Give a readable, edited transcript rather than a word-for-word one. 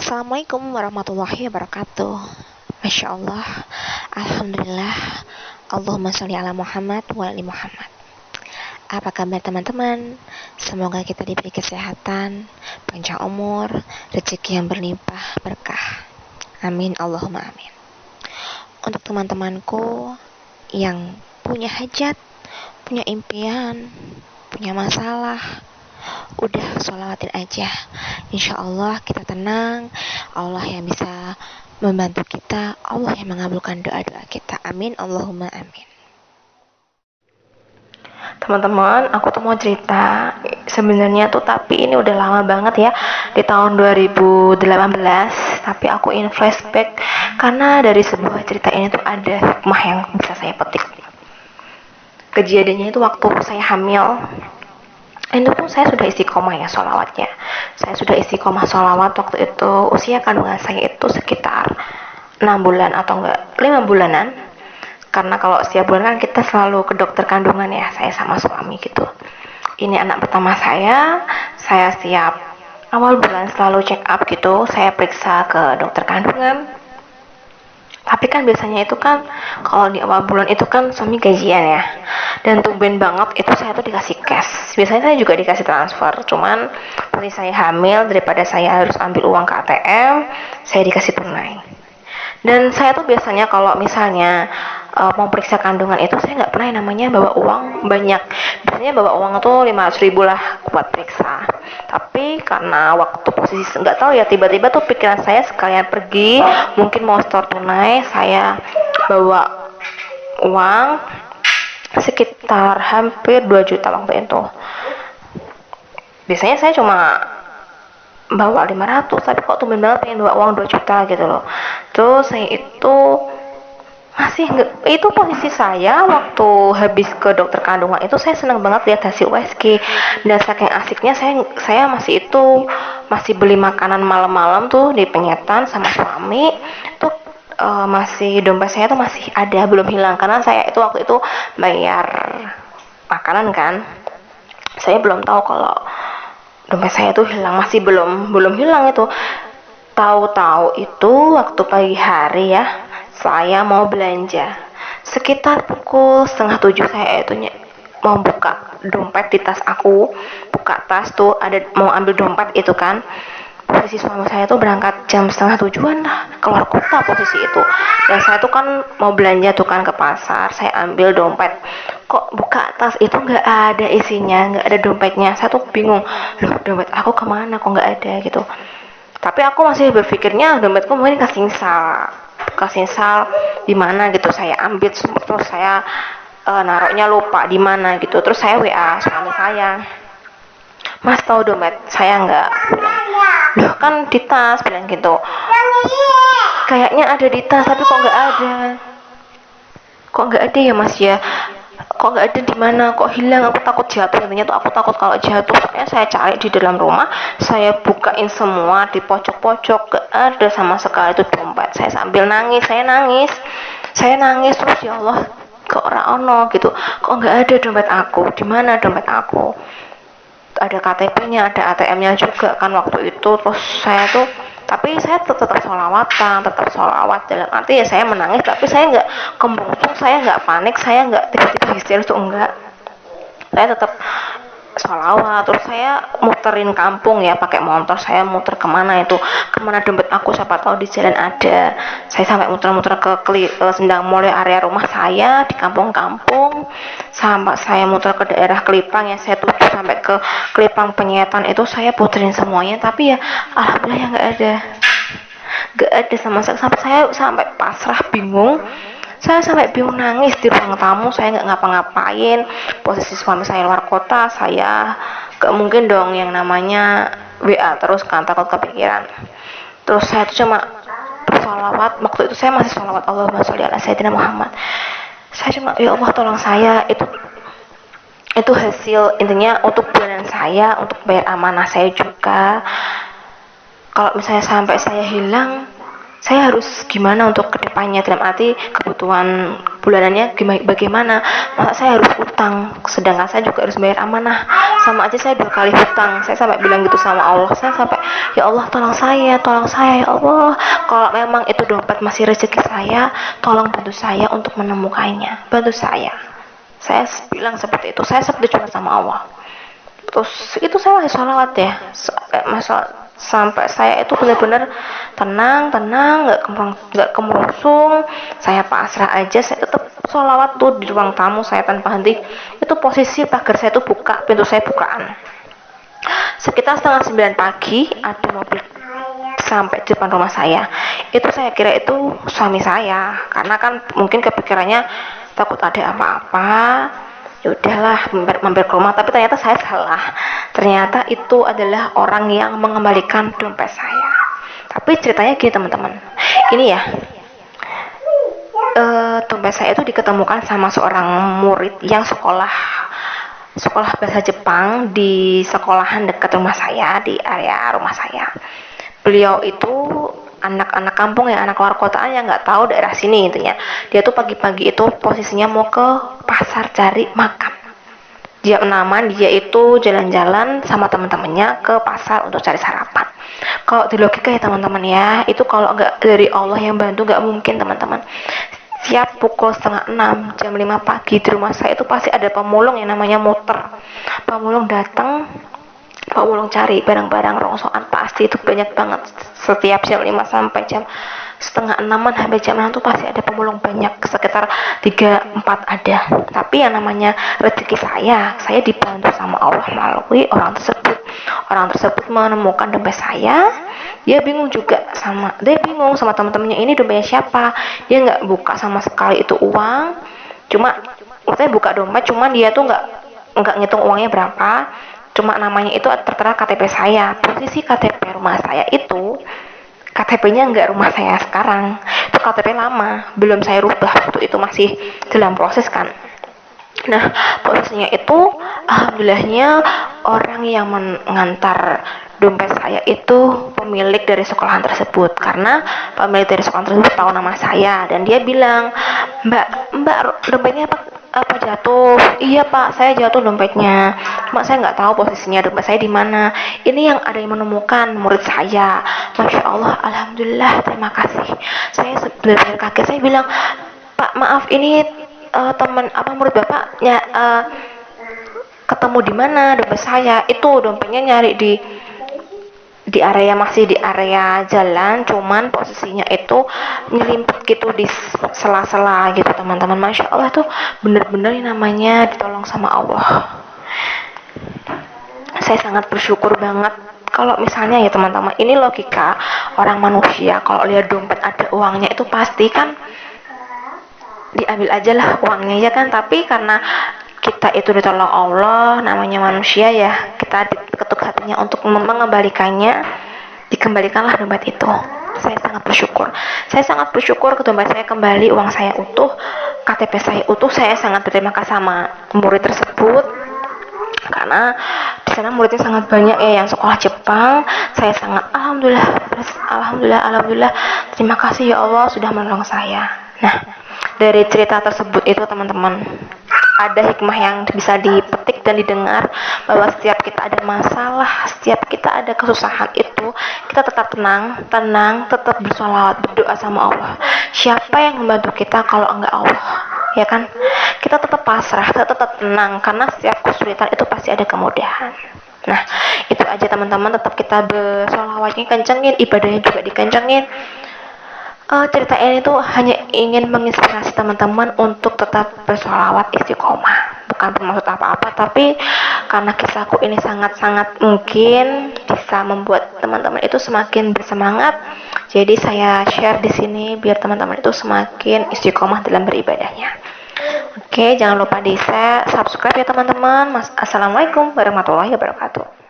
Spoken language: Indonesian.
Assalamualaikum warahmatullahi wabarakatuh. Masya Allah, Alhamdulillah. Allahumma sholli ala Muhammad wa ali Muhammad. Apa kabar teman-teman? Semoga kita diberi kesehatan, panjang umur, rezeki yang berlimpah, berkah. Amin, Allahumma amin. Untuk teman-temanku yang punya hajat, punya impian, punya masalah, udah sholawatin aja. Insya Allah kita tenang. Allah yang bisa membantu kita, Allah yang mengabulkan doa-doa kita. Amin, Allahumma amin. Teman-teman, aku tuh mau cerita sebenarnya tuh, tapi ini udah lama banget ya, di tahun 2018, tapi aku ingin flashback karena dari sebuah cerita ini tuh ada hikmah yang bisa saya petik. Kejadiannya itu waktu saya hamil. Itu pun saya sudah istiqomah ya sholawatnya. Saya sudah istiqomah sholawat waktu itu. Usia kandungan saya itu sekitar 6 bulan atau enggak 5 bulanan. Karena kalau setiap bulan kan kita selalu ke dokter kandungan ya, saya sama suami gitu. Ini anak pertama saya siap awal bulan selalu check up gitu, saya periksa ke dokter kandungan. Tapi kan biasanya itu kan kalau di awal bulan itu kan suami gajian ya, dan tumben banget itu saya tuh dikasih cash. Biasanya saya juga dikasih transfer, cuman posisi saya hamil, daripada saya harus ambil uang ke ATM, saya dikasih tunai. Dan saya tuh biasanya kalau misalnya mau periksa kandungan itu saya nggak pernah yang namanya bawa uang banyak. Biasanya bawa uang tuh 500.000 lah buat periksa. Tapi karena waktu posisi nggak tahu ya, tiba-tiba tuh pikiran saya sekalian pergi, mungkin mau store tunai, saya bawa uang sekitar hampir 2 juta waktu itu. Biasanya saya cuma bawa 500, tapi kok tumben banget pengen bawa uang 2 juta gitu loh. Terus saya itu masih nggak, itu posisi saya waktu habis ke dokter kandungan itu saya senang banget lihat hasil USG, dan saking asiknya saya masih beli makanan malam-malam tuh di penyetan sama suami tuh. Masih dompet saya tuh masih ada, belum hilang, karena saya itu waktu itu bayar makanan kan. Saya belum tahu kalau dompet saya tuh hilang, masih belum hilang itu. Tahu-tahu itu waktu pagi hari ya, saya mau belanja sekitar pukul 6:30, saya itu mau buka dompet di tas aku, buka tas tuh ada mau ambil dompet itu kan. Posisi suami saya tuh berangkat jam 6:30 lah, keluar kota posisi itu. Dan saya tuh kan mau belanja tuh kan ke pasar, saya ambil dompet. Kok buka tas itu nggak ada isinya, nggak ada dompetnya. Saya tuh bingung, loh dompet aku kemana kok nggak ada gitu. Tapi aku masih berpikirnya dompetku mungkin kasinsal di mana gitu. Saya ambil terus saya naruhnya lupa di mana gitu. Terus saya WA suami saya, Mas tahu dompet saya nggak? Loh kan di tas, bilang gitu. Kayaknya ada di tas tapi kok nggak ada. Kok nggak ada ya Mas ya? Kok nggak ada di mana? Kok hilang? Aku takut jatuh. Intinya tuh aku takut kalau jatuh. Soalnya saya cari di dalam rumah, saya bukain semua di pojok-pojok, gak ada sama sekali itu dompet. Saya sambil nangis, saya nangis terus, ya Allah, kok ora ono gitu. Kok nggak ada dompet aku? Di mana dompet aku? Ada KTP-nya, ada ATM-nya juga kan waktu itu. Terus saya tuh, tapi saya tetap sholawat dalam arti ya saya menangis, tapi saya nggak kembungsung, saya nggak panik, saya nggak tiba-tiba histeris tuh enggak. Saya tetap sholawat. Terus saya muterin kampung ya, pakai motor saya muter kemana dompet aku, siapa tahu di jalan ada. Saya sampai muter-muter ke Sendang Mulyo, area rumah saya di kampung-kampung, sampai saya muter ke daerah Kelipang yang saya tuju, sampai ke Kelipang Penyetan itu saya puterin semuanya, tapi ya alhamdulillah ya nggak ada sama sekali. Sampai pasrah, bingung. Saya sampai bingung, nangis di ruang tamu, saya nggak ngapa-ngapain. Posisi suami saya luar kota, saya gak mungkin dong yang namanya WA terus kan, takut kepikiran. Terus saya tuh cuma bersolawat, waktu itu saya masih solawat Allahumma sholli ala Sayyidina Muhammad. Saya cuma, ya Allah tolong saya, itu hasil, intinya untuk bulanan saya, untuk bayar amanah saya juga. Kalau misalnya sampai saya hilang, saya harus gimana untuk kedepannya, dalam arti kebutuhan bulanannya bagaimana, masa saya harus utang sedangkan saya juga harus bayar amanah, sama aja saya 2 kali hutang. Saya sampai bilang gitu sama Allah, saya sampai, ya Allah tolong saya ya Allah, kalau memang itu dompet masih rezeki saya, tolong bantu saya untuk menemukannya, bantu saya bilang seperti itu, saya seperti curhat sama Allah. Terus itu saya masih sholawat ya, sampai saya itu benar-benar tenang, nggak kemerungsung, saya pasrah aja, saya tetap sholawat tuh di ruang tamu saya tanpa henti. Itu posisi pagar saya tuh buka, pintu saya bukaan. Sekitar setengah 9 pagi ada mobil sampai di depan rumah saya. Itu saya kira itu suami saya, karena kan mungkin kepikirannya takut ada apa-apa, ya udahlah mampir ke rumah. Tapi ternyata saya salah, ternyata itu adalah orang yang mengembalikan dompet saya. Tapi ceritanya gini teman-teman, ini ya, dompet saya itu diketemukan sama seorang murid yang sekolah bahasa Jepang di sekolahan dekat rumah saya, di area rumah saya. Beliau itu anak-anak kampung ya, anak luar kotaan yang nggak tahu daerah sini intinya. Dia tuh pagi-pagi itu posisinya mau ke pasar cari makan. Jam 6-an dia itu jalan-jalan sama teman-temannya ke pasar untuk cari sarapan. Kalau di logika ya teman-teman ya, itu kalau nggak dari Allah yang bantu nggak mungkin teman-teman. Siap pukul setengah 6, jam 5 pagi di rumah saya itu pasti ada pemulung yang namanya muter. Pemulung datang, pemulung cari barang-barang rongsokan, pasti itu banyak banget. Setiap jam 5 sampai jam setengah 6-an sampai jam 6 tuh pasti ada pemulung banyak, sekitar 3-4 ada. Tapi yang namanya rezeki saya dibantu sama Allah melalui orang tersebut. Orang tersebut menemukan dompet saya. Dia bingung sama teman-temannya, ini dompetnya siapa. Dia nggak buka sama sekali itu uang, maksudnya buka dompet, cuman dia tuh nggak ngitung uangnya berapa, cuma namanya itu tertera KTP saya. Posisi KTP rumah saya itu KTP-nya nggak rumah saya sekarang, itu KTP lama, belum saya rubah, waktu itu masih dalam proses kan. Nah, posisinya itu alhamdulillahnya orang yang mengantar dompet saya itu pemilik dari sekolahan tersebut, karena pemilik dari sekolahan tersebut tahu nama saya dan dia bilang, mbak dompetnya apa jatuh? Iya pak, saya jatuh dompetnya, cuma saya nggak tahu posisinya dompet saya di mana. Ini yang ada yang menemukan murid saya. Masya Allah, alhamdulillah, terima kasih. Saya benar-benar kaget, saya bilang, pak maaf, ini murid bapaknya ketemu di mana dompet saya. Itu dompetnya nyari di area jalan, cuman posisinya itu nyelimpet gitu di sela-sela gitu teman-teman. Masya Allah, tuh bener-bener namanya ditolong sama Allah. Saya sangat bersyukur banget. Kalau misalnya ya teman-teman, ini logika orang manusia, kalau lihat dompet ada uangnya itu pasti kan diambil aja lah uangnya ya kan. Tapi karena kita itu ditolong Allah, namanya manusia ya, kita diketuk hatinya untuk mengembalikannya, dikembalikanlah dompet itu. Saya sangat bersyukur ke dompet saya kembali, uang saya utuh, KTP saya utuh. Saya sangat berterima kasih sama murid tersebut, karena di sana muridnya sangat banyak ya yang sekolah Jepang. Saya sangat alhamdulillah, terima kasih ya Allah sudah menolong saya. Nah, dari cerita tersebut itu teman-teman, ada hikmah yang bisa dipetik dan didengar, bahwa setiap kita ada masalah, setiap kita ada kesusahan itu, kita tetap tenang, tetap bersolawat, berdoa sama Allah. Siapa yang membantu kita kalau enggak Allah, ya kan? Kita tetap pasrah, tetap tenang, karena setiap kesulitan itu pasti ada kemudahan. Nah, itu aja teman-teman, tetap kita bersolawatnya kencengin, ibadahnya juga dikencengin. Cerita ini tuh hanya ingin menginspirasi teman-teman untuk tetap bersolawat istiqomah, bukan bermaksud apa-apa, tapi karena kisahku ini sangat-sangat mungkin bisa membuat teman-teman itu semakin bersemangat, jadi saya share di sini biar teman-teman itu semakin istiqomah dalam beribadahnya. Oke, jangan lupa di subscribe ya teman-teman. Assalamualaikum warahmatullahi wabarakatuh.